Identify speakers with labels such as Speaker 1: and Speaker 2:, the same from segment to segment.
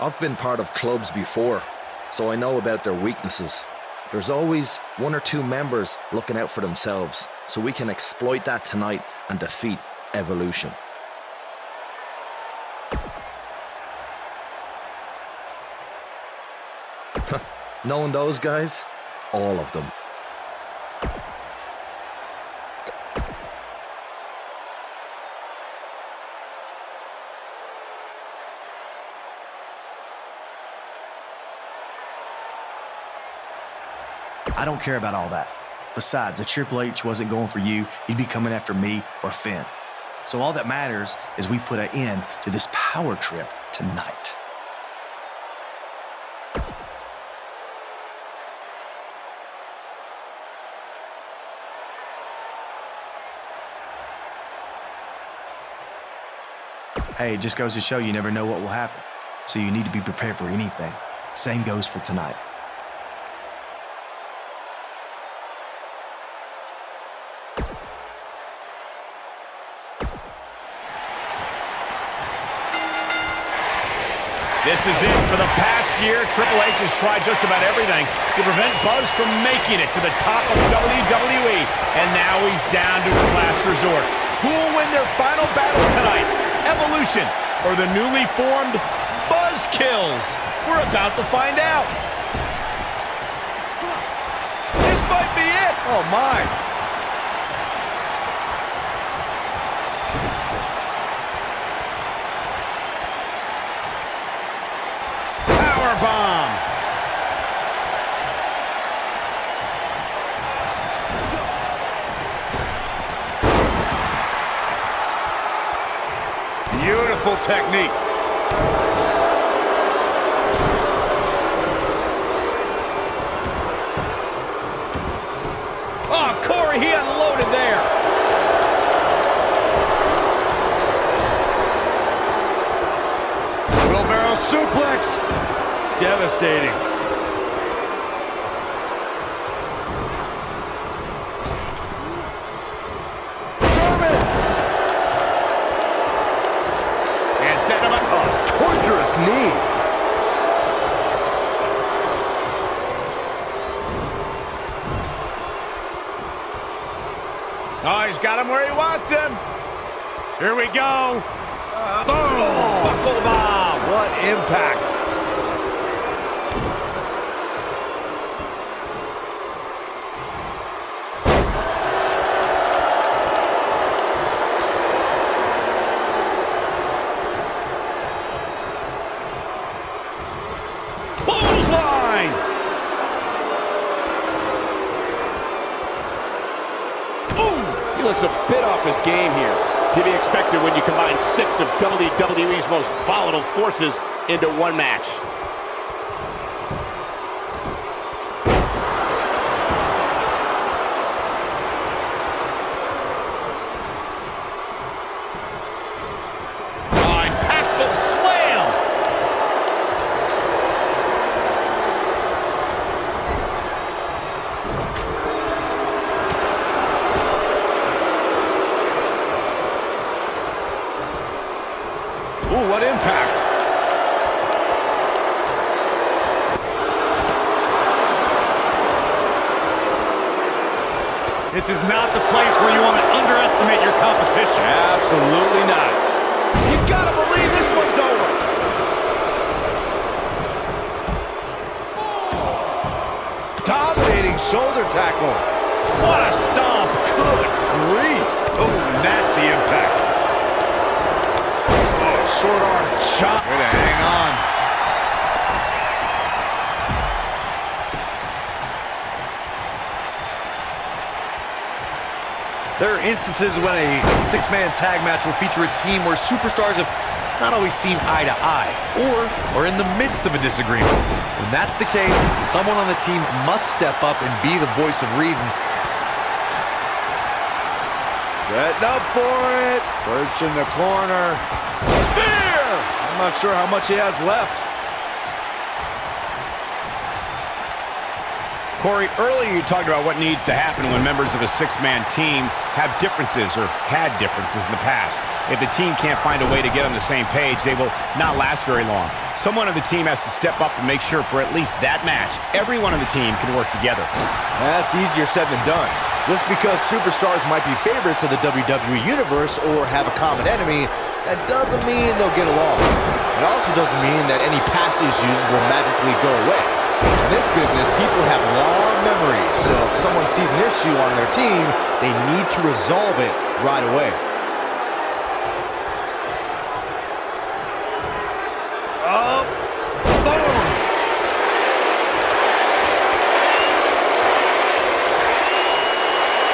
Speaker 1: I've been part of clubs before, so I know about their weaknesses. There's always one or two members looking out for themselves, so we can exploit that tonight and defeat Evolution. Knowing those guys, all of them.
Speaker 2: I don't care about all that. Besides, if Triple H wasn't going for you, he'd be coming after me or Finn. So all that matters is we put an end to this power trip tonight. Hey, it just goes to show you never know what will happen. So you need to be prepared for anything. Same goes for tonight.
Speaker 3: This is it. For the past year, Triple H has tried just about everything to prevent Buzz from making it to the top of WWE. And now he's down to his last resort. Who will win their final battle tonight? Evolution or the newly formed Buzzkills? We're about to find out. This might be it. Oh, my. Bomb. Beautiful technique. Oh, Corey, he unloaded there. Wheelbarrow suplex. Devastating. German. And set him up. A torturous knee. Oh, he's got him where he wants him. Here we go. Boom. Buckle bomb. What impact. He looks a bit off his game here. To be expected when you combine 6 of WWE's most volatile forces into one match. Oh, impactful slam! Ooh, what impact. This is not the place where you want to underestimate your competition. Absolutely not. You gotta believe this one's over. Dominating shoulder tackle. What a stomp. Good grief. Oh, nasty impact. Short arm chop. Way to hang on.
Speaker 4: There are instances when a six-man tag match will feature a team where superstars have not always seen eye to eye or are in the midst of a disagreement. When that's the case, someone on the team must step up and be the voice of reason.
Speaker 3: Setting up for it. Perch in the corner. Spear! I'm not sure how much he has left. Corey, earlier you talked about what needs to happen when members of a six-man team have differences or had differences in the past. If the team can't find a way to get on the same page, they will not last very long. Someone on the team has to step up and make sure for at least that match, everyone on the team can work together.
Speaker 5: That's easier said than done. Just because superstars might be favorites of the WWE Universe or have a common enemy, that doesn't mean they'll get along. It also doesn't mean that any past issues will magically go away. In this business, people have long memories, so if someone sees an issue on their team, they need to resolve it right away.
Speaker 3: Oh, boom!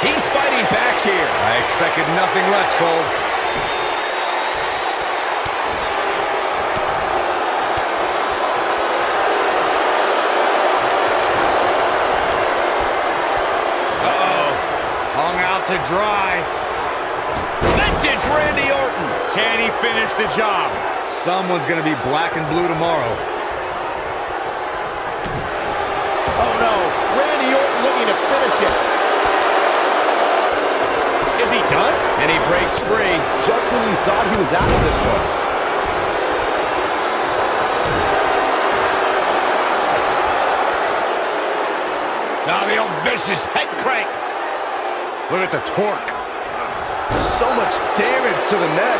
Speaker 3: He's fighting back here.
Speaker 4: I expected nothing less, Cole.
Speaker 3: To dry. Vintage Randy Orton. Can he finish the job?
Speaker 4: Someone's going to be black and blue tomorrow.
Speaker 3: Oh no, Randy Orton looking to finish it. Is he done? And he breaks free.
Speaker 5: Just when you thought he was out of this one.
Speaker 3: Now the old vicious head crank.
Speaker 4: Look at the torque.
Speaker 5: So much damage to the neck.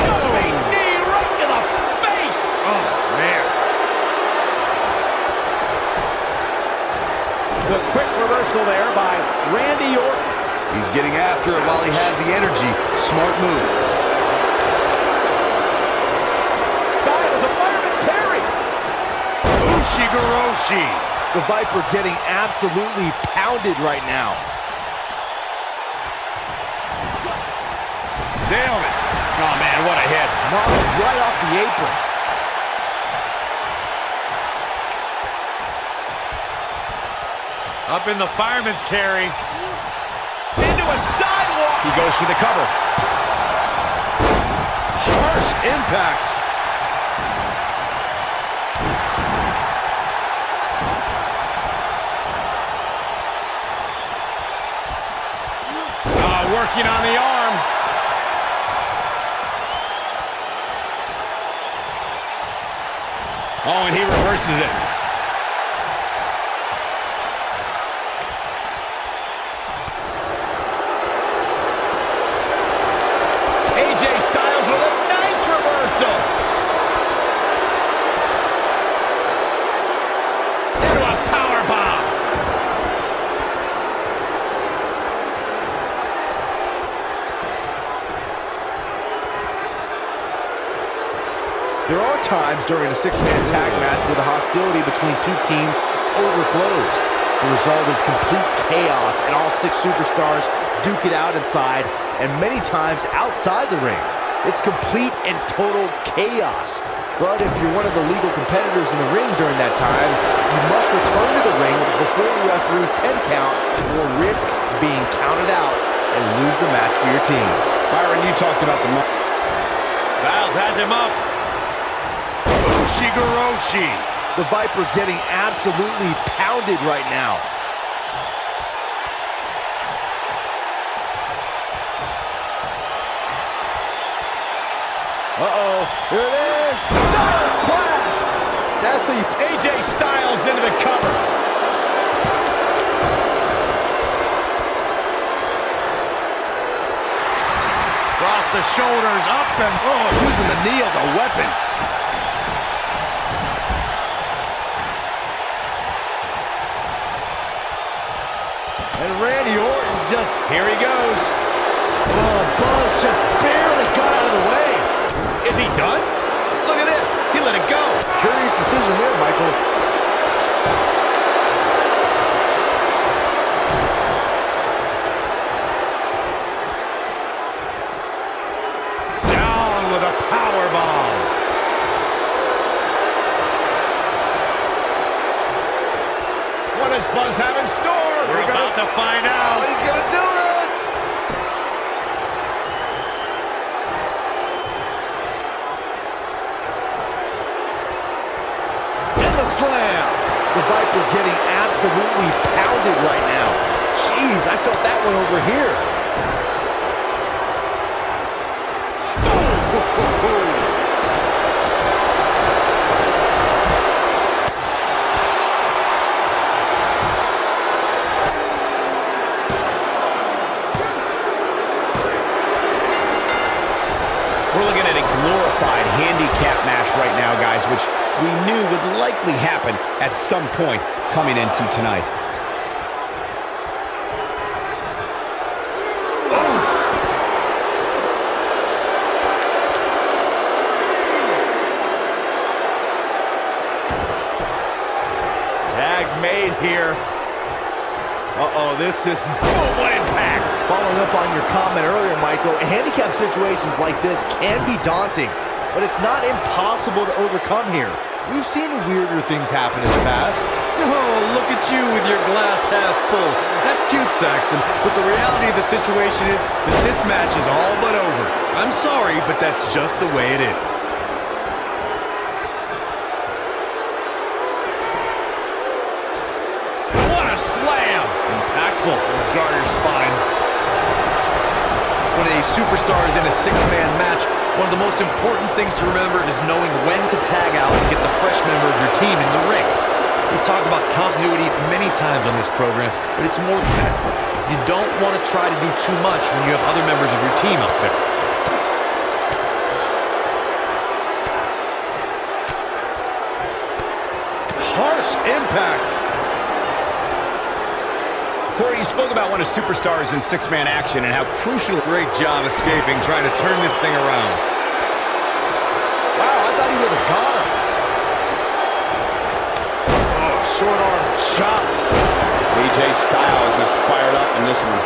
Speaker 3: Jumping knee right to the face.
Speaker 4: Oh, man.
Speaker 3: The quick reversal there by Randy Orton.
Speaker 4: He's getting after it while he has the energy. Smart move.
Speaker 5: The Viper getting absolutely pounded right now.
Speaker 3: Nailed it. Oh, man, what a hit.
Speaker 5: Knocked right off the apron.
Speaker 4: Up in the fireman's carry.
Speaker 3: Into a sidewalk. He goes for the cover.
Speaker 5: Harsh impact.
Speaker 3: Working on the arm. Oh, and he reverses it. AJ Styles with a nice reversal. Into a power bomb.
Speaker 5: There are times during a six-man tag match where the hostility between two teams overflows. The result is complete chaos, and all six superstars duke it out inside, and many times outside the ring. It's complete and total chaos. But if you're one of the legal competitors in the ring during that time, you must return to the ring before the referee's 10 count or risk being counted out and lose the match for your team.
Speaker 3: Byron, you talked about the...
Speaker 4: Styles has him up. Ushigoroshi.
Speaker 5: The Viper getting absolutely pounded right now. Uh-oh, here it is. Styles clash. That's how you...
Speaker 3: AJ Styles into the cover.
Speaker 4: Across the shoulders, up and...
Speaker 5: Oh, using the knee as a weapon. And Randy Orton just...
Speaker 3: Here he goes.
Speaker 5: Oh, Buzz just barely got out of the way.
Speaker 3: Is he done? Look at this. He let it go.
Speaker 5: Curious decision there, Michael.
Speaker 3: Down with a power bomb. What does Buzz have in store?
Speaker 4: We're about to find out.
Speaker 5: Oh, he's going to do it. slam. The Viper getting absolutely pounded right now. Jeez, I felt that one over here.
Speaker 3: We're looking at a glorified handicap match right now, guys, which we knew would likely happen at some point coming into tonight.
Speaker 5: Tag made here. Uh-oh, this is what impact. Following up on your comment earlier, Michael, handicap situations like this can be daunting, but it's not impossible to overcome here. We've seen weirder things happen in the past.
Speaker 4: Oh, look at you with your glass half full. That's cute, Saxton, but the reality of the situation is that this match is all but over. I'm sorry, but that's just the way it is.
Speaker 3: What a slam! Impactful. It'll jar your spine.
Speaker 4: When a superstar is in a six-man match, one of the most important things to remember is knowing when to tag out and get the fresh member of your team in the ring. We've talked about continuity many times on this program, but it's more than that. You don't want to try to do too much when you have other members of your team out there.
Speaker 5: Harsh impact.
Speaker 3: Corey, you spoke about when a superstar is in six-man action and how crucial.
Speaker 4: Great job escaping, trying to turn this thing around.
Speaker 5: Wow, I thought he was a goner. Oh, short arm chop.
Speaker 6: AJ Styles is fired up in this one.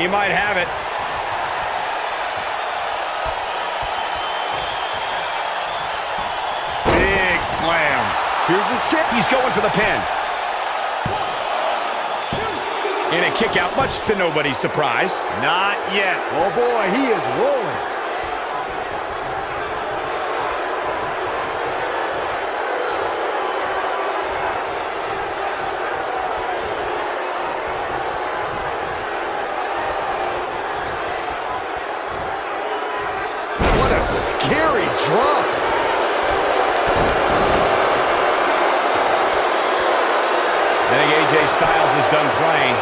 Speaker 3: He might have it. Big slam.
Speaker 5: Here's his chip.
Speaker 3: He's going for the pin. And a kick out, much to nobody's surprise. Not yet.
Speaker 5: Oh boy, he is rolling. What a scary drop.
Speaker 3: I think AJ Styles is done playing.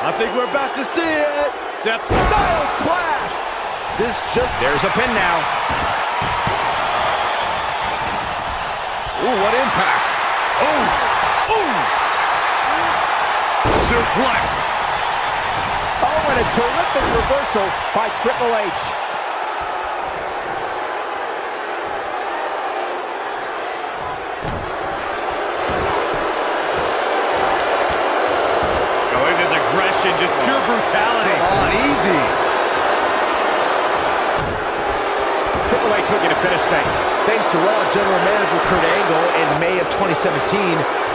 Speaker 5: I think we're about to see it. Styles clash.
Speaker 3: There's a pin now.
Speaker 5: Ooh, what impact. Ooh, ooh.
Speaker 3: Suplex.
Speaker 5: Oh, and a terrific reversal by Triple H.
Speaker 3: Just pure brutality.
Speaker 5: Come on, easy.
Speaker 3: Triple H looking to finish things.
Speaker 5: Thanks to Raw General Manager Kurt Angle in May of 2017,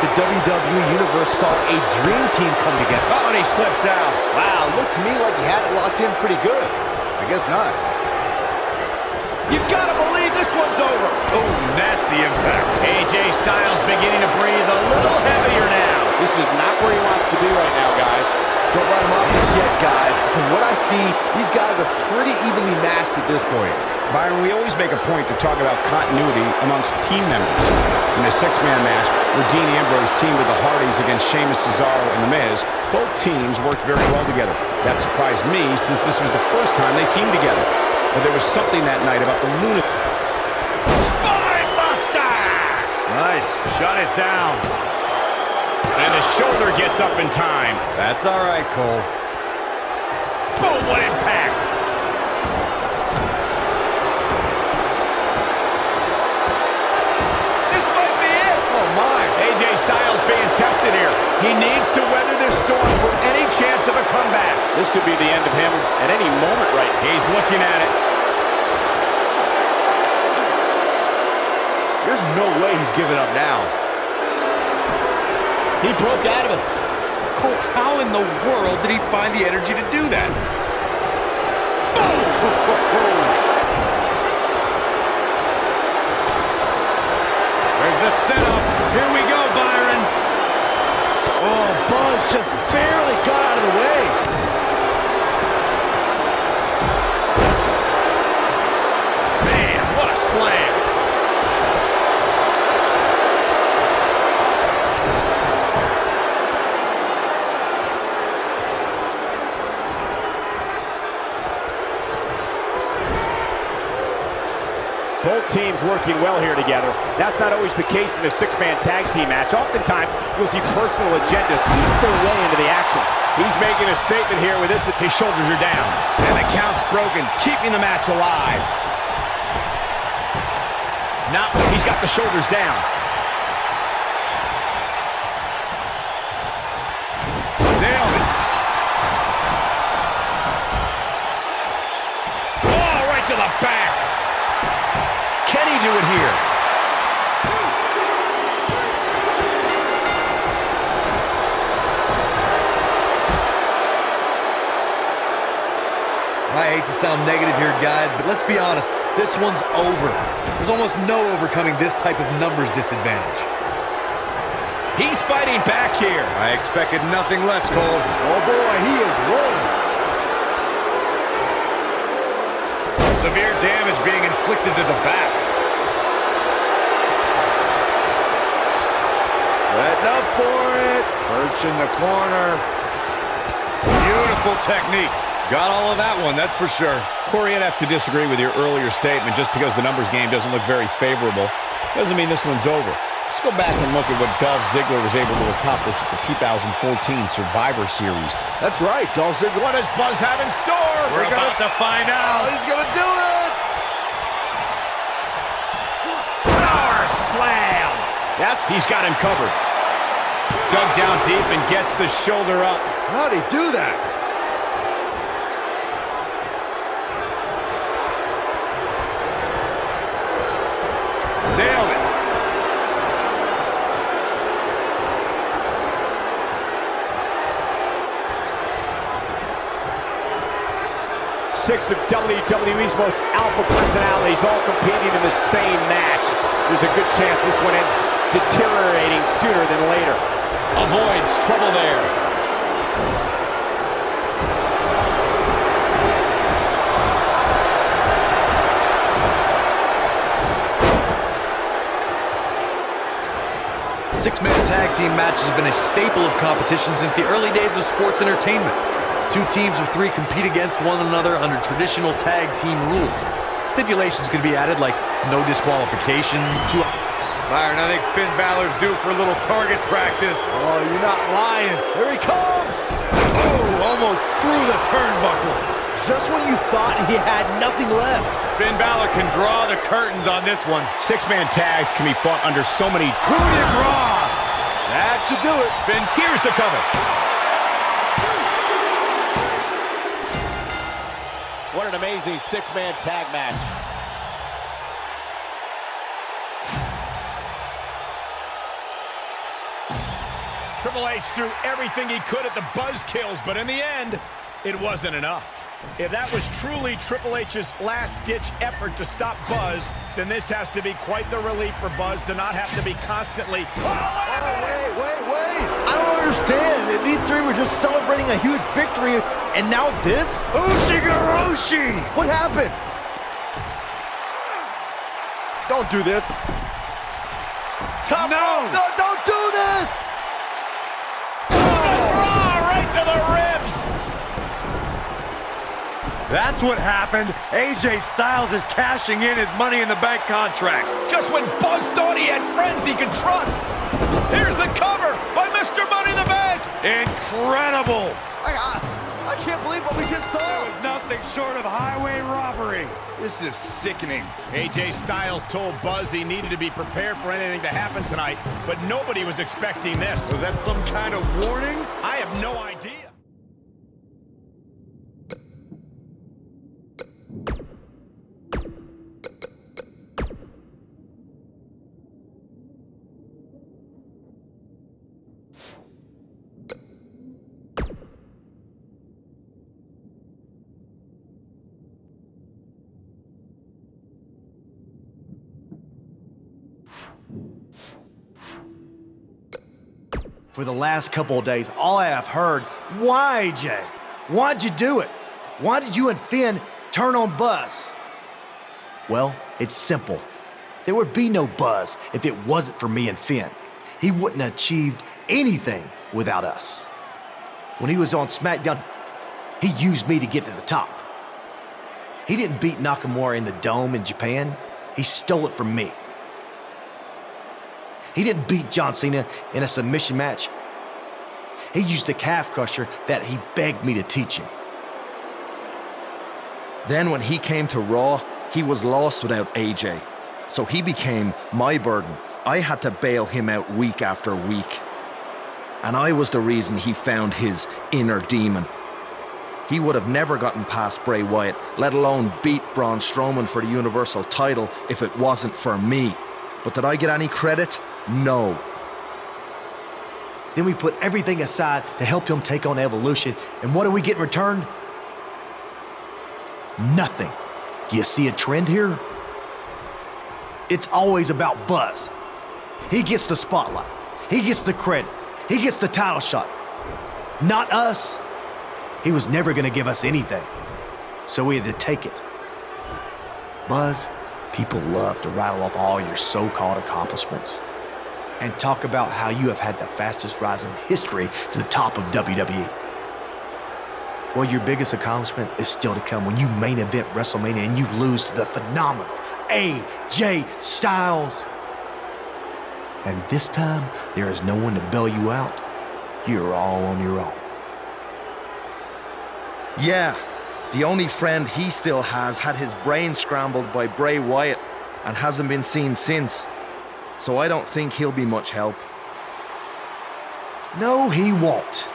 Speaker 5: the WWE Universe saw a dream team come together.
Speaker 3: Oh, and he slips out.
Speaker 5: Wow, looked to me like he had it locked in pretty good. I guess not. You gotta believe this one's over.
Speaker 3: Oh, nasty impact. AJ Styles beginning to breathe a little heavier now.
Speaker 6: This is not where he wants to be right now, guys.
Speaker 5: Don't write him off just yet, guys. From what I see, these guys are pretty evenly matched at this point.
Speaker 3: Byron, we always make a point to talk about continuity amongst team members. In the six-man match, where Dean Ambrose teamed with the Hardys against Sheamus, Cesaro, and The Miz, both teams worked very well together. That surprised me, since this was the first time they teamed together. But there was something that night about the lunatic. Spine buster!
Speaker 4: Nice.
Speaker 3: Shut it down. And the shoulder gets up in time.
Speaker 4: That's all right, Cole.
Speaker 3: Boom, what impact! This might be it!
Speaker 5: Oh, my.
Speaker 3: AJ Styles being tested here. He needs to weather this storm for any chance of a comeback.
Speaker 6: This could be the end of him at any moment right now.
Speaker 3: He's looking at it.
Speaker 5: There's no way he's giving up now.
Speaker 3: He broke out of it.
Speaker 4: Cole, how in the the world did he find the energy to do that? There's the setup. Here we go, Byron.
Speaker 5: Oh, Buzz just barely got out of the way.
Speaker 3: Man, what a slam.
Speaker 7: Both teams working well here together. That's not always the case in a six-man tag team match. Oftentimes, you'll see personal agendas eat their way into the action.
Speaker 3: He's making a statement here with this. His shoulders are down. And the count's broken, keeping the match alive. Now, he's got the shoulders down. Nailed it. Oh, right to the back. Can he do it here?
Speaker 4: I hate to sound negative here, guys, but let's be honest. This one's over. There's almost no overcoming this type of numbers disadvantage.
Speaker 3: He's fighting back here.
Speaker 4: I expected nothing less, Cole.
Speaker 5: Oh boy, he is rolling.
Speaker 3: Severe damage being inflicted to the back.
Speaker 5: Setting up for it.
Speaker 3: Perch in the corner. Beautiful technique.
Speaker 4: Got all of that one, that's for sure.
Speaker 3: Corey, I'd have to disagree with your earlier statement. Just because the numbers game doesn't look very favorable doesn't mean this one's over. Let's go back and look at what Dolph Ziggler was able to accomplish at the 2014 Survivor Series.
Speaker 5: That's right, Dolph Ziggler.
Speaker 3: What does Buzz have in store? We're about to find out.
Speaker 5: Oh, he's gonna do it.
Speaker 3: Power slam. He's got him covered. Dug down deep and gets the shoulder up.
Speaker 5: How'd he do that?
Speaker 3: Nailed it.
Speaker 7: Six of WWE's most alpha personalities all competing in the same match. There's a good chance this one ends deteriorating sooner than later.
Speaker 3: Avoids trouble there.
Speaker 4: Six-man tag team matches have been a staple of competition since the early days of sports entertainment. Two teams of three compete against one another under traditional tag team rules. Stipulations could be added like no disqualification. Byron, I think Finn Balor's due for a little target practice.
Speaker 5: Oh, you're not lying. Here he comes.
Speaker 4: Oh, almost through the turnbuckle.
Speaker 5: Just when you thought he had nothing left.
Speaker 3: Finn Balor can draw the curtains on this one. Six-man tags can be fought under so many coup de grace.
Speaker 5: That should do it.
Speaker 3: Finn, here's the cover.
Speaker 7: What an amazing six-man tag match.
Speaker 3: Triple H threw everything he could at the buzzkills, but in the end, it wasn't enough. If that was truly Triple H's last-ditch effort to stop Buzz, then this has to be quite the relief for Buzz to not have to be constantly...
Speaker 5: Wait. I don't understand. These three were just celebrating a huge victory, and now this?
Speaker 3: Ushigoroshi!
Speaker 5: What happened? Don't do this.
Speaker 3: No,
Speaker 5: don't do this!
Speaker 3: right to the ribs!
Speaker 4: That's what happened. AJ Styles is cashing in his Money in the Bank contract.
Speaker 3: Just when Buzz thought he had friends he could trust. Here's the cover by Mr. Money in the Bank. Incredible.
Speaker 5: I can't believe what we just saw.
Speaker 3: It was nothing short of highway robbery. This is sickening. AJ Styles told Buzz he needed to be prepared for anything to happen tonight, but nobody was expecting this.
Speaker 4: Was that some kind of warning?
Speaker 3: I have no idea.
Speaker 2: For the last couple of days, all I have heard, why, AJ? Why'd you do it? Why did you and Finn turn on Buzz? Well, it's simple. There would be no Buzz if it wasn't for me and Finn. He wouldn't have achieved anything without us. When he was on SmackDown, he used me to get to the top. He didn't beat Nakamura in the Dome in Japan. He stole it from me. He didn't beat John Cena in a submission match. He used the calf crusher that he begged me to teach him.
Speaker 1: Then when he came to Raw, he was lost without AJ. So he became my burden. I had to bail him out week after week. And I was the reason he found his inner demon. He would have never gotten past Bray Wyatt, let alone beat Braun Strowman for the Universal title if it wasn't for me. But did I get any credit? No.
Speaker 2: Then we put everything aside to help him take on Evolution, and what do we get in return? Nothing. Do you see a trend here? It's always about Buzz. He gets the spotlight. He gets the credit. He gets the title shot. Not us. He was never going to give us anything, so we had to take it. Buzz, people love to rattle off all your so-called accomplishments and talk about how you have had the fastest rise in history to the top of WWE. Well, your biggest accomplishment is still to come when you main event WrestleMania and you lose to the phenomenal AJ Styles. And this time, there is no one to bail you out. You're all on your own.
Speaker 1: Yeah, the only friend he still has had his brain scrambled by Bray Wyatt and hasn't been seen since. So I don't think he'll be much help.
Speaker 2: No, he won't.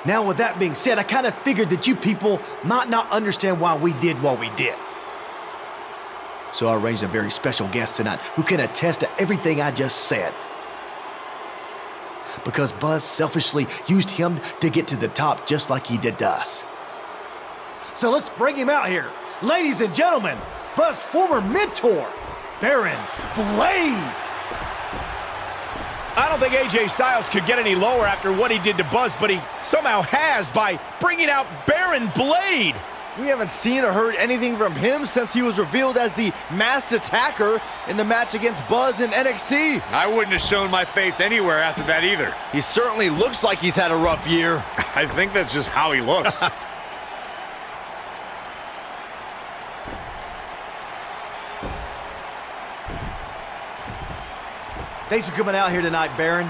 Speaker 2: Now, with that being said, I kind of figured that you people might not understand why we did what we did. So I arranged a very special guest tonight who can attest to everything I just said. Because Buzz selfishly used him to get to the top just like he did to us. So let's bring him out here. Ladies and gentlemen, Buzz's former mentor, Baron Blade.
Speaker 3: I don't think AJ Styles could get any lower after what he did to Buzz, but he somehow has by bringing out Baron Blade.
Speaker 5: We haven't seen or heard anything from him since he was revealed as the masked attacker in the match against Buzz in NXT.
Speaker 4: I wouldn't have shown my face anywhere after that either.
Speaker 5: He certainly looks like he's had a rough year.
Speaker 4: I think that's just how he looks.
Speaker 2: Thanks for coming out here tonight, Baron.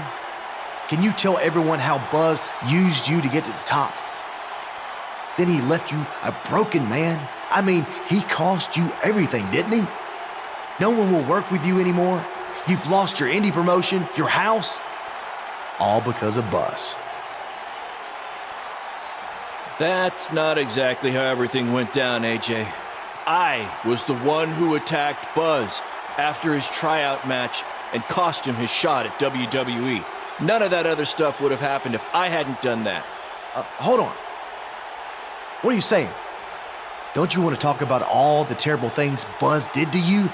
Speaker 2: Can you tell everyone how Buzz used you to get to the top? Then he left you a broken man. I mean, he cost you everything, didn't he? No one will work with you anymore. You've lost your indie promotion, your house, all because of Buzz.
Speaker 8: That's not exactly how everything went down, AJ. I was the one who attacked Buzz after his tryout match and cost him his shot at WWE. None of that other stuff would have happened if I hadn't done that.
Speaker 2: Hold on. What are you saying? Don't you want to talk about all the terrible things Buzz did to you?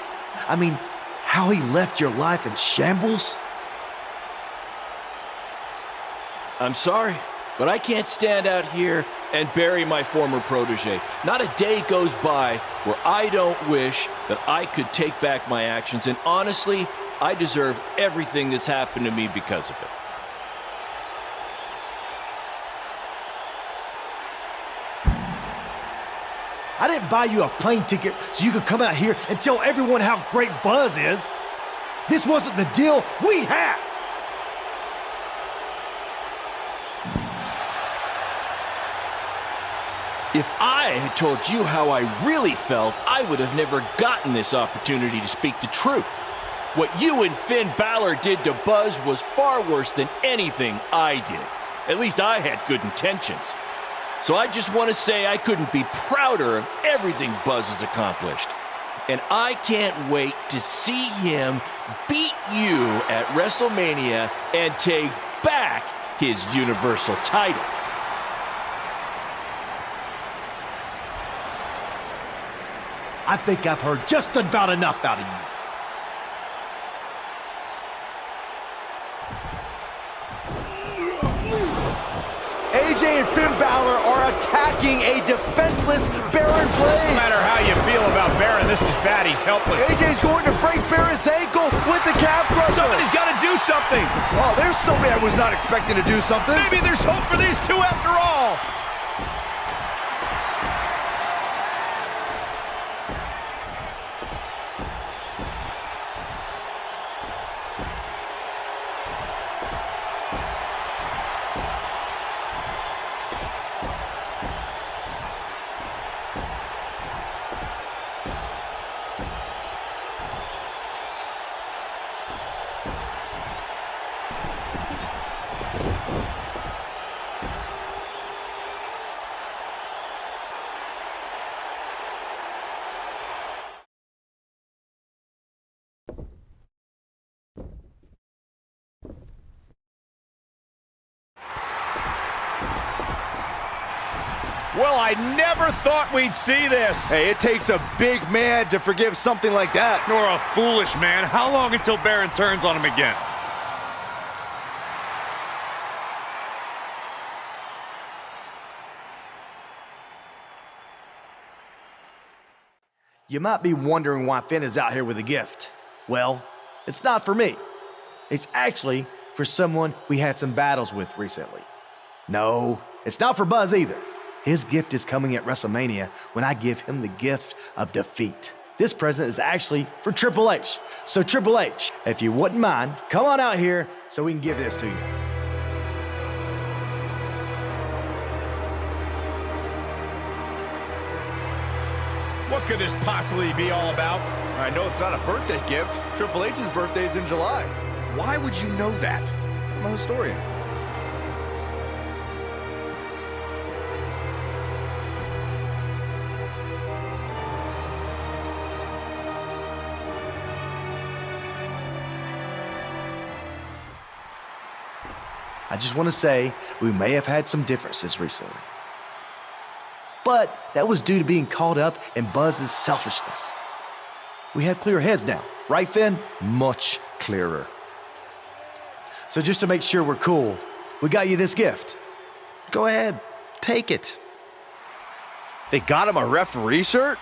Speaker 2: I mean, how he left your life in shambles?
Speaker 8: I'm sorry, but I can't stand out here and bury my former protege. Not a day goes by where I don't wish that I could take back my actions, and honestly, I deserve everything that's happened to me because of it.
Speaker 2: I didn't buy you a plane ticket so you could come out here and tell everyone how great Buzz is. This wasn't the deal we had.
Speaker 8: If I had told you how I really felt, I would have never gotten this opportunity to speak the truth. What you and Finn Balor did to Buzz was far worse than anything I did. At least I had good intentions. So I just want to say I couldn't be prouder of everything Buzz has accomplished. And I can't wait to see him beat you at WrestleMania and take back his Universal title.
Speaker 2: I think I've heard just about enough out of you.
Speaker 5: AJ and Finn Balor are attacking a defenseless Baron Blade.
Speaker 3: No matter how you feel about Baron, this is bad. He's helpless.
Speaker 5: AJ's going to break Baron's ankle with the calf crusher.
Speaker 3: Somebody's got to do something.
Speaker 5: Oh, there's somebody I was not expecting to do something.
Speaker 3: Maybe there's hope for these two after all. Well, I never thought we'd see this.
Speaker 5: Hey, it takes a big man to forgive something like that.
Speaker 4: Nor a foolish man. How long until Baron turns on him again?
Speaker 2: You might be wondering why Finn is out here with a gift. Well, it's not for me. It's actually for someone we had some battles with recently. No, it's not for Buzz either. His gift is coming at WrestleMania when I give him the gift of defeat. This present is actually for Triple H. So Triple H, if you wouldn't mind, come on out here so we can give this to you.
Speaker 3: What could this possibly be all about?
Speaker 5: I know it's not a birthday gift. Triple H's birthday is in July.
Speaker 3: Why would you know that?
Speaker 5: I'm a historian.
Speaker 2: I just want to say we may have had some differences recently. But that was due to being caught up in Buzz's selfishness. We have clear heads now, right, Finn?
Speaker 1: Much clearer.
Speaker 2: So just to make sure we're cool, we got you this gift.
Speaker 1: Go ahead, take it.
Speaker 5: They got him a referee shirt?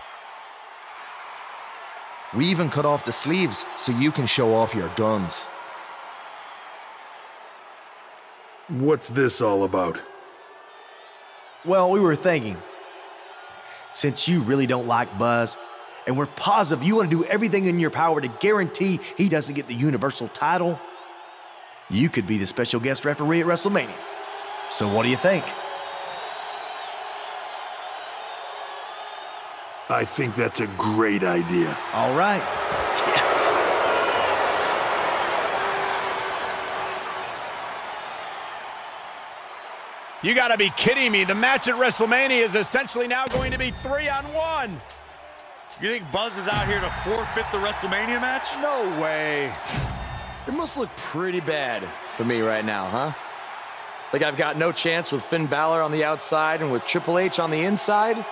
Speaker 1: We even cut off the sleeves so you can show off your guns.
Speaker 9: What's this all about?
Speaker 2: Well, we were thinking, since you really don't like Buzz, and we're positive you want to do everything in your power to guarantee he doesn't get the Universal title, you could be the special guest referee at WrestleMania. So what do you think?
Speaker 9: I think that's a great idea.
Speaker 2: All right. Yes.
Speaker 3: You gotta be kidding me. The match at WrestleMania is essentially now going to be 3-on-1.
Speaker 4: You think Buzz is out here to forfeit the WrestleMania match?
Speaker 3: No way.
Speaker 10: It must look pretty bad for me right now, huh? Like I've got no chance with Finn Balor on the outside and with Triple H on the inside?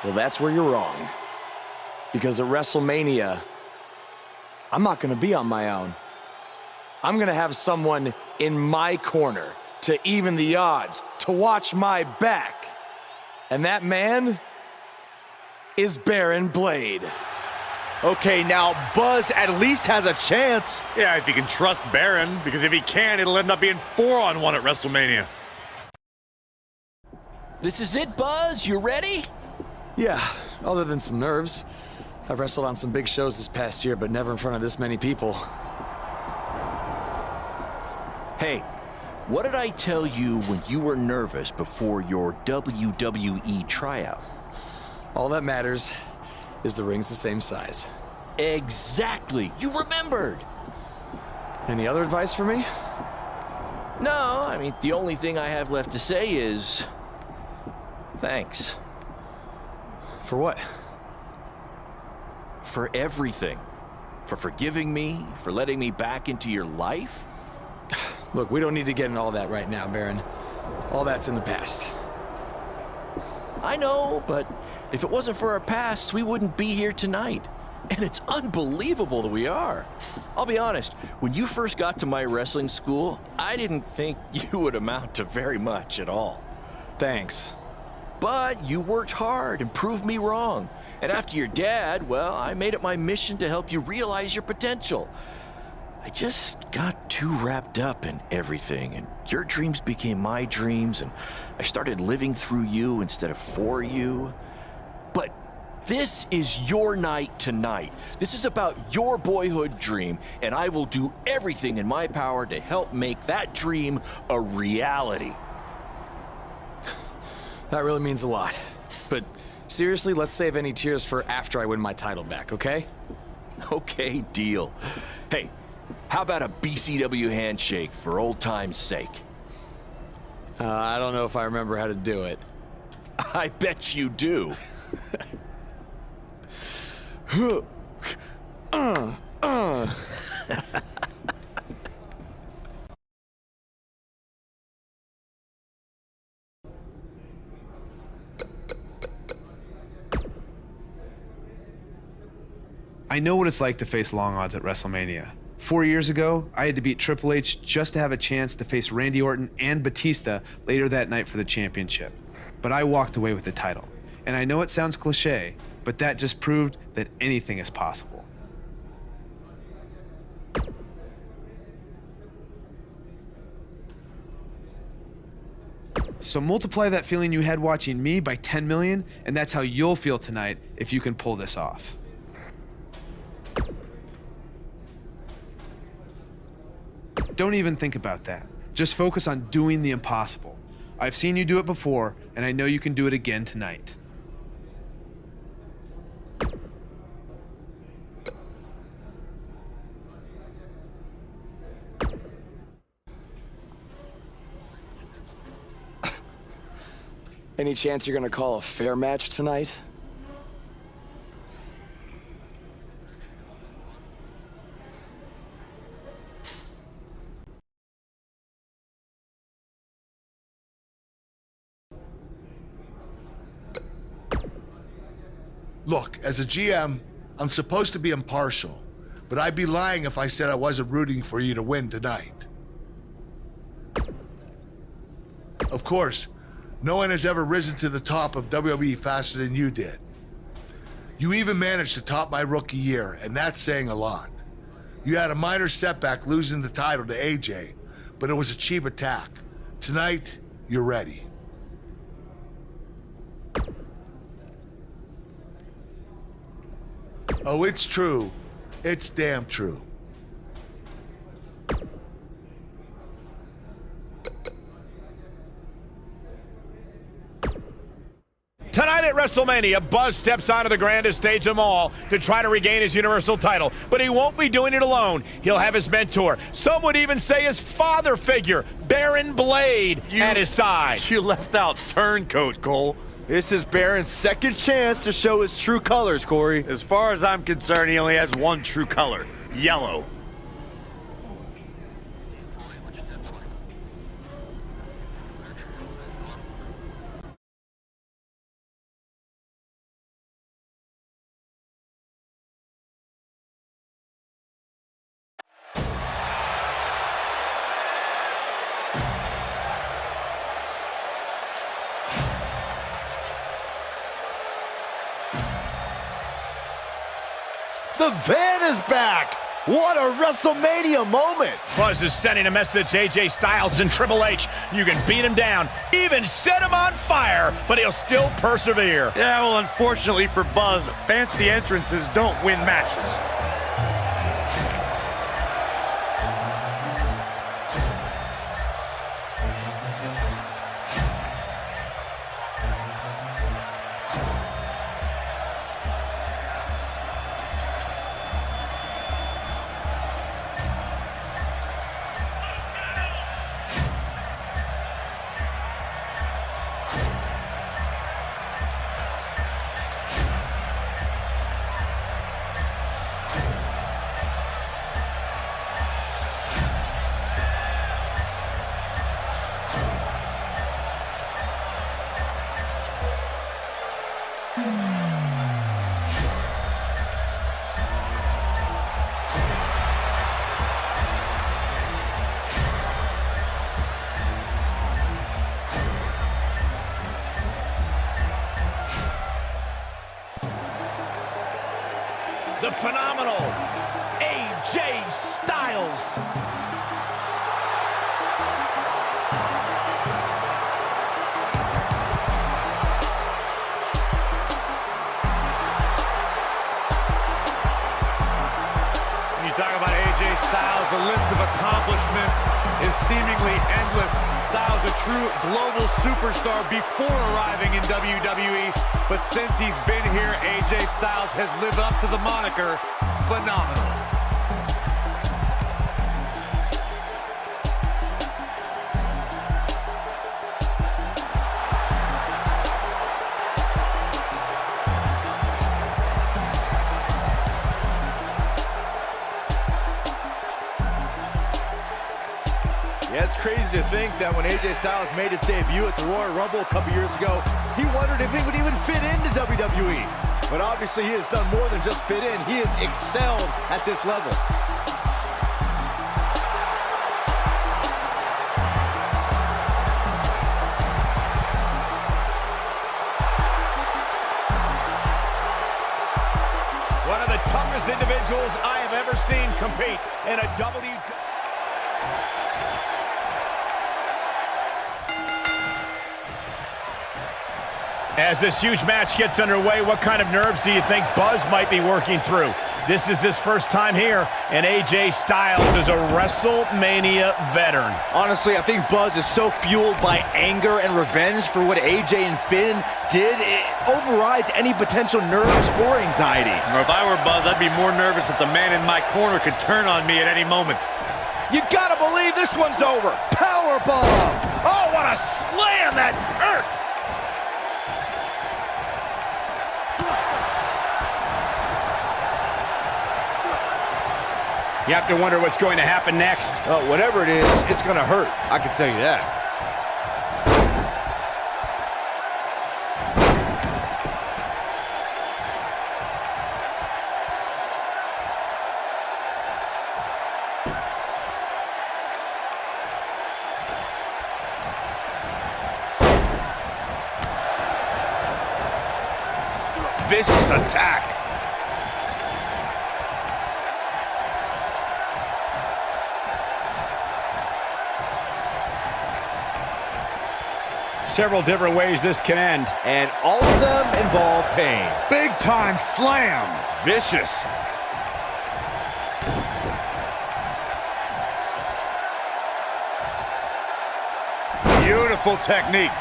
Speaker 10: Well, that's where you're wrong. Because at WrestleMania, I'm not gonna be on my own. I'm gonna have someone in my corner to even the odds, to watch my back. And that man is Baron Blade.
Speaker 5: Okay, now Buzz at least has a chance.
Speaker 4: Yeah, if you can trust Baron, because if he can, it'll end up being 4-on-1 at WrestleMania.
Speaker 8: This is it, Buzz? You ready?
Speaker 10: Yeah, other than some nerves. I've wrestled on some big shows this past year, but never in front of this many people.
Speaker 8: Hey, what did I tell you when you were nervous before your WWE tryout?
Speaker 10: All that matters is the ring's the same size.
Speaker 8: Exactly. You remembered.
Speaker 10: Any other advice for me?
Speaker 8: No, I mean, the only thing I have left to say is thanks.
Speaker 10: For what?
Speaker 8: For everything. For forgiving me, for letting me back into your life.
Speaker 10: Look, we don't need to get into all that right now, Baron. All that's in the past.
Speaker 8: I know, but if it wasn't for our past, we wouldn't be here tonight. And it's unbelievable that we are. I'll be honest, when you first got to my wrestling school, I didn't think you would amount to very much at all.
Speaker 10: Thanks.
Speaker 8: But you worked hard and proved me wrong. And after your dad, well, I made it my mission to help you realize your potential. I just got too wrapped up in everything, and your dreams became my dreams, and I started living through you instead of for you. But this is your night tonight. This is about your boyhood dream, and I will do everything in my power to help make that dream a reality.
Speaker 10: That really means a lot. But seriously, let's save any tears for after I win my title back, okay?
Speaker 8: Okay, deal. Hey, how about a BCW handshake for old time's sake?
Speaker 10: I don't know if I remember how to do it.
Speaker 8: I bet you do.
Speaker 11: I know what it's like to face long odds at WrestleMania. 4 years ago, I had to beat Triple H just to have a chance to face Randy Orton and Batista later that night for the championship. But I walked away with the title. And I know it sounds cliche, but that just proved that anything is possible. So multiply that feeling you had watching me by 10 million, and that's how you'll feel tonight if you can pull this off. Don't even think about that. Just focus on doing the impossible. I've seen you do it before, and I know you can do it again tonight.
Speaker 10: Any chance you're gonna call a fair match tonight?
Speaker 12: Look, as a GM, I'm supposed to be impartial, but I'd be lying if I said I wasn't rooting for you to win tonight. Of course, no one has ever risen to the top of WWE faster than you did. You even managed to top my rookie year, and that's saying a lot. You had a minor setback losing the title to AJ, but it was a cheap attack. Tonight, you're ready. Oh, it's true. It's damn true.
Speaker 3: Tonight at WrestleMania, Buzz steps onto the grandest stage of them all to try to regain his Universal title. But he won't be doing it alone. He'll have his mentor, some would even say his father figure, Baron Blade, at his side.
Speaker 4: You left out Turncoat, Cole.
Speaker 5: This is Baron's second chance to show his true colors, Corey.
Speaker 4: As far as I'm concerned, he only has one true color, yellow.
Speaker 5: The van is back! What a WrestleMania moment!
Speaker 3: Buzz is sending a message to AJ Styles and Triple H. You can beat him down, even set him on fire, but he'll still persevere.
Speaker 4: Yeah, well, unfortunately for Buzz, fancy entrances don't win matches.
Speaker 3: phenomenal AJ Styles.
Speaker 4: Talk about AJ Styles, the list of accomplishments is seemingly endless. Styles a true global superstar before arriving in WWE, but since he's been here, AJ Styles has lived up to the moniker phenomenal.
Speaker 3: Yeah, it's crazy to think that when AJ Styles made his debut at the Royal Rumble a couple years ago, he wondered if he would even fit into WWE. But obviously he has done more than just fit in. He has excelled at this level. One of the toughest individuals I have ever seen compete in a WWE. As this huge match gets underway, what kind of nerves do you think Buzz might be working through? This is his first time here, and AJ Styles is a WrestleMania veteran. Honestly, I think Buzz is so fueled by anger and revenge for what AJ and Finn did, it overrides any potential nerves or anxiety.
Speaker 4: Or if I were Buzz, I'd be more nervous that the man in my corner could turn on me at any moment.
Speaker 3: You gotta believe this one's over. Powerbomb! Oh, what a slam that hurt! You have to wonder what's going to happen next. Whatever it is, it's going to hurt. I can tell you that. Vicious attack. Several different ways this can end, and all of them involve pain.
Speaker 4: Big time slam.
Speaker 3: Vicious.
Speaker 4: Beautiful technique.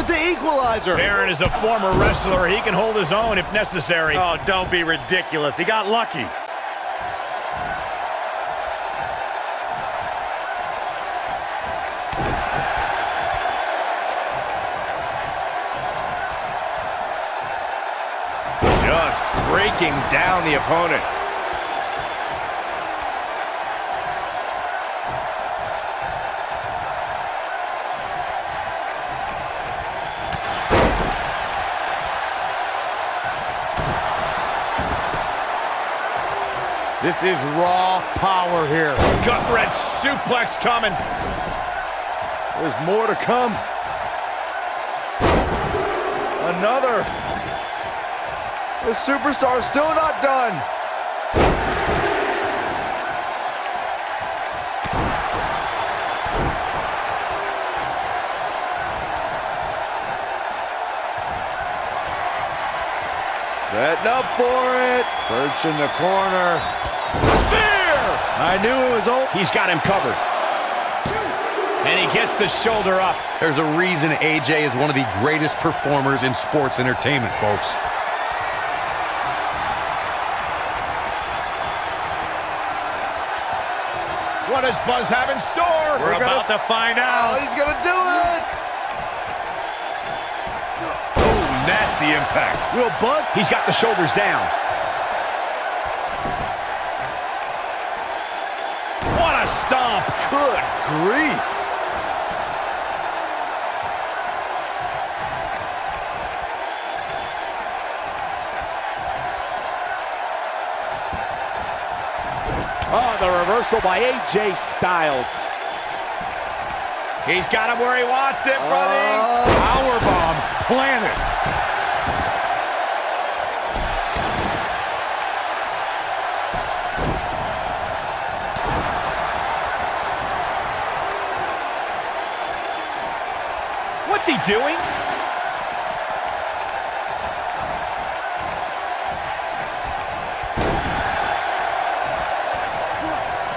Speaker 3: Equalizer. Baron is a former wrestler. He can hold his own if necessary.
Speaker 4: Oh, don't be ridiculous. He got lucky.
Speaker 3: Just breaking down the opponent.
Speaker 4: This is raw power here.
Speaker 3: Gut-wrench suplex coming. There's more to come. Another. The superstar still not done. Setting up for it. Perch in the corner. Spear! I knew it was old. He's got him covered. And he gets the shoulder up.
Speaker 4: There's a reason AJ is one of the greatest performers in sports entertainment, folks.
Speaker 3: What does Buzz have in store?
Speaker 4: We're about to find out.
Speaker 3: Oh, he's gonna do it!
Speaker 4: Oh, nasty impact.
Speaker 3: Will Buzz? He's got the shoulders down. What a stomp! Good grief!
Speaker 7: Oh, the reversal by AJ Styles.
Speaker 3: He's got him where he wants it, buddy.
Speaker 4: Powerbomb planted.
Speaker 3: What's he doing?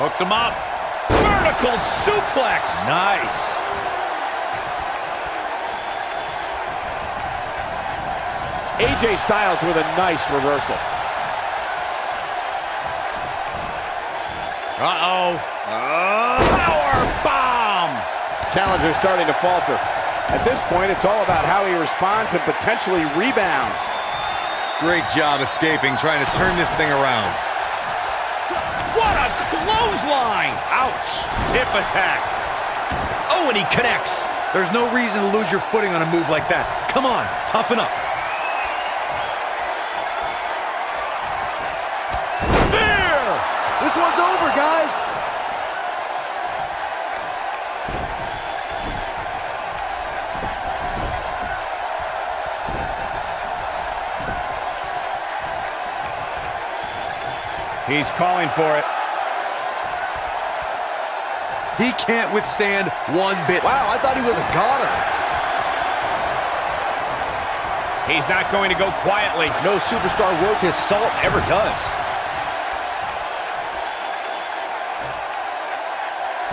Speaker 3: Hooked him up. Vertical suplex.
Speaker 4: Nice.
Speaker 7: AJ Styles with a nice reversal.
Speaker 3: Uh-oh. Power bomb.
Speaker 7: Challenger's starting to falter. At this point, it's all about how he responds and potentially rebounds.
Speaker 4: Great job escaping, trying to turn this thing around.
Speaker 3: What a clothesline. Ouch. Hip attack. Oh, and he connects.
Speaker 4: There's no reason to lose your footing on a move like that. Come on, toughen up.
Speaker 10: This one's over, guys.
Speaker 3: He's calling for it.
Speaker 4: He can't withstand one bit.
Speaker 10: Wow, I thought he was a goner.
Speaker 3: He's not going to go quietly.
Speaker 5: No superstar worth his salt ever does.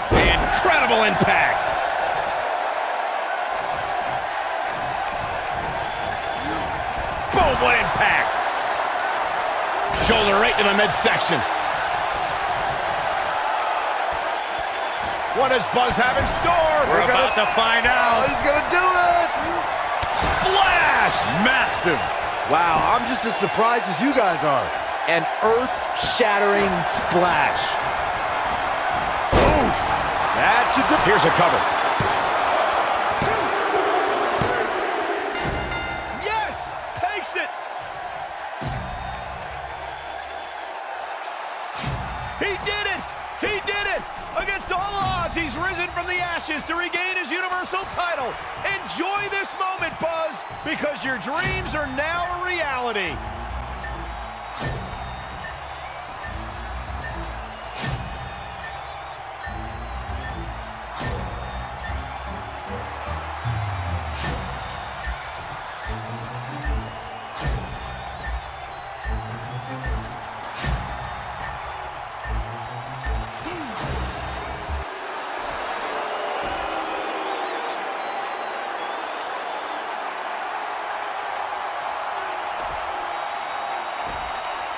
Speaker 3: Incredible impact. Boom, what impact. Shoulder right to the midsection. What does Buzz have in store? We're about to find out.
Speaker 10: Oh, he's gonna do it.
Speaker 3: Splash! Massive.
Speaker 10: Wow, I'm just as surprised as you guys are. An earth-shattering splash.
Speaker 3: Oof. That should do. Here's a cover. Yes! Takes it! He did it! He did it! Against all odds, he's risen from the ashes to regain his Universal title. Enjoy this moment, Buzz, because your dreams are now a reality.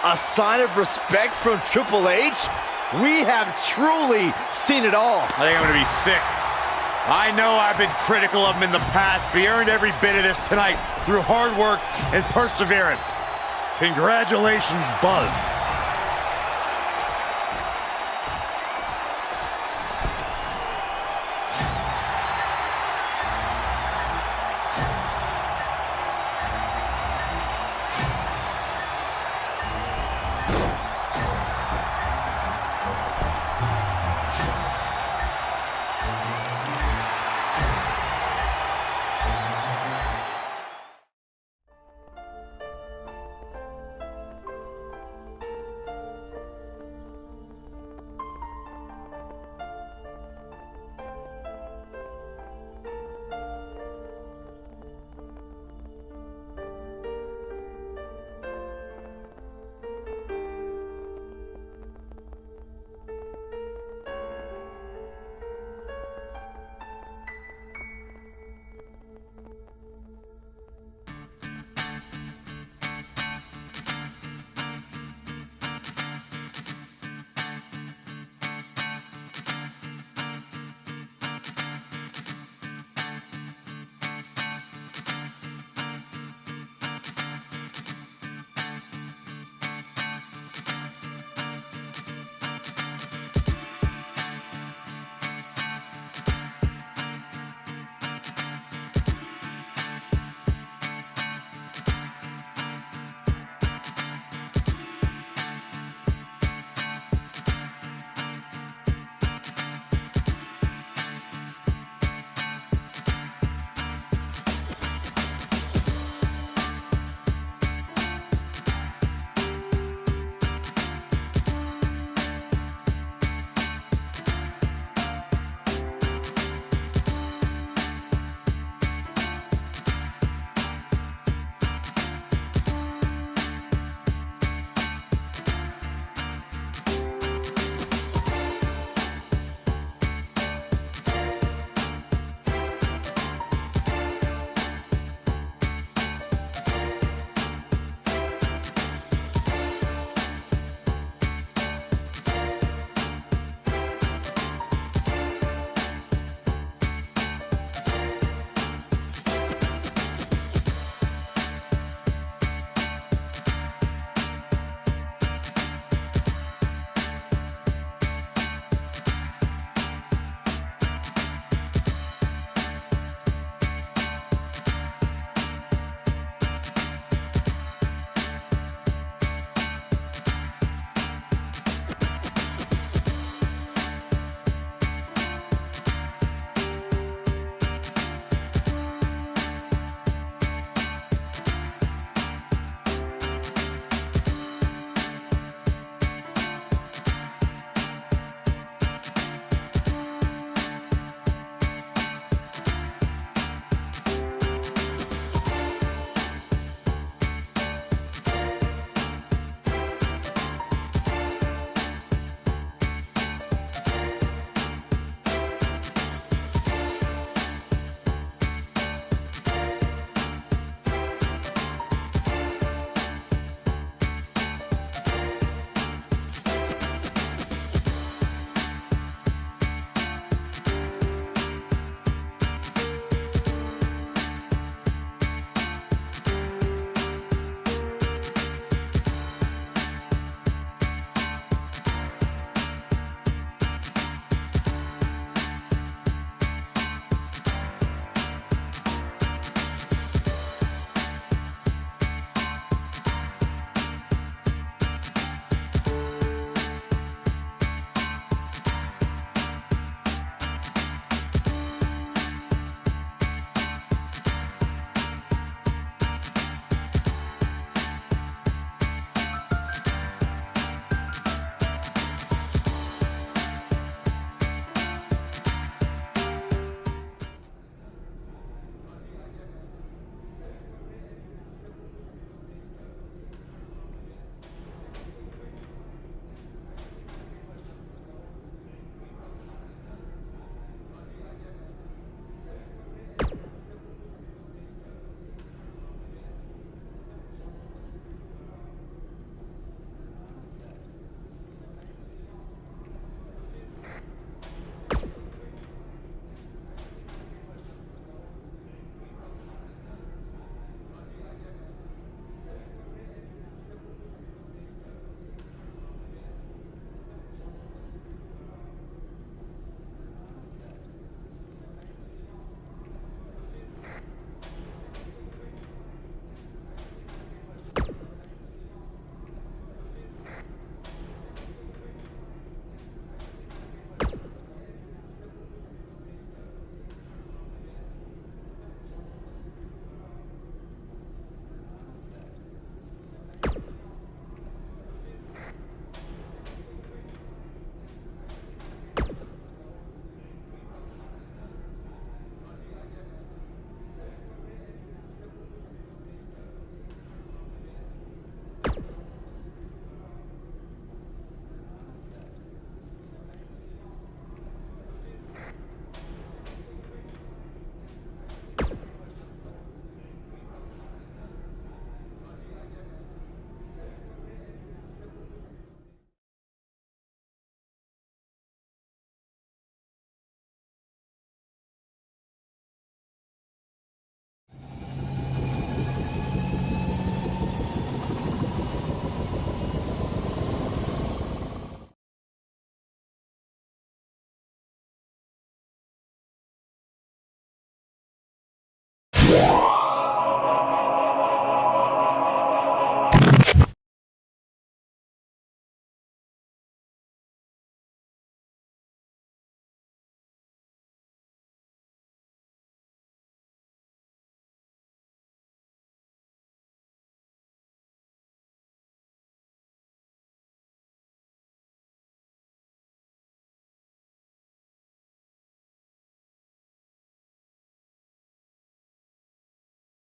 Speaker 10: A sign of respect from Triple H? We have truly seen it all.
Speaker 3: I think I'm going to be sick. I know I've been critical of him in the past, but he earned every bit of this tonight through hard work and perseverance. Congratulations, Buzz.